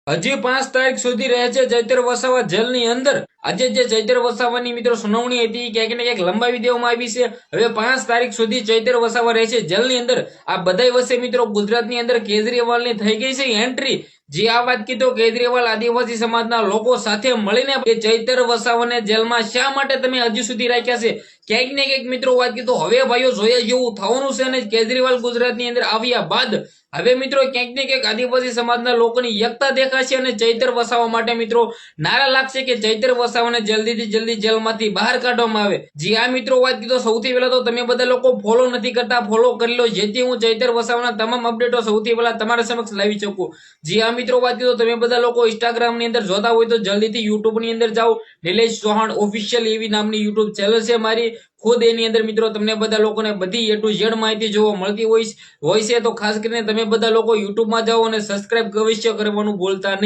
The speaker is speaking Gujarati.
હજી 5 તારીખ સુધી રહે છે ચૈતર વસાવા જેલની અંદર। આજે જે ચૈતર વસાવાની મિત્રો સુનાવણી હતી ક્યાંક ને ક્યાંક લંબાવી દેવામાં આવી છે। હવે 5 તારીખ સુધી ચૈતર વસાવા રહે છે જેલની અંદર। આ બધાય વચ્ચે મિત્રો ગુજરાતની અંદર કેજરીવાલની થઈ ગઈ છે એન્ટ્રી। જે આ વાત કીધો કેજરીવાલ આદિવાસી સમાજના લોકો સાથે મળીને એ ચૈતર વસાવાને જેલમાં શા માટે તમે હજી સુધી રાખ્યા છે, ક્યાંક ને ક્યાંક મિત્રો વાત કીધો હવે ભાઈઓ જોયા જેવું થવાનું છે। અને કેજરીવાલ ગુજરાતની અંદર આવ્યા બાદ હવે મિત્રો ક્યાંક ને ક્યાંક આદિવાસી સમાજના લોકોની એકતા દેખાશે અને ચૈતર વસાવા માટે મિત્રો નારા લાગશે કે ચૈતર વસાવાને જલ્દીથી જલ્દી જેલમાંથી બહાર કાઢવામાં આવે। જી આ મિત્રો વાત કીધો સૌથી પહેલા તો તમે બધા લોકો ફોલો નથી કરતા, ફોલો કરી લો જેથી હું ચૈતર વસાવાના તમામ અપડેટો સૌથી પહેલા તમારા સમક્ષ લાવી શકું। જી આ મિત્રો વાત કીધો તમે બધા લોકો ઇન્સ્ટાગ્રામ ની અંદર જોતા હોય તો જલ્દીથી યુટ્યુબ ની અંદર જાઓ। નિલેશ ચૌહાણ ઓફિશિયલ એવી નામની યુટ્યુબ ચેનલ છે મારી ખુદ, એની અંદર મિત્રો તમને બધા લોકોને બધી A to Z માહિતી જોવા મળતી હોય છે। તો ખાસ કરીને તમે બધા લોકો યુટ્યુબમાં જાઓ અને સબસ્ક્રાઇબ અવશ્ય કરવાનું ભૂલતા નહીં।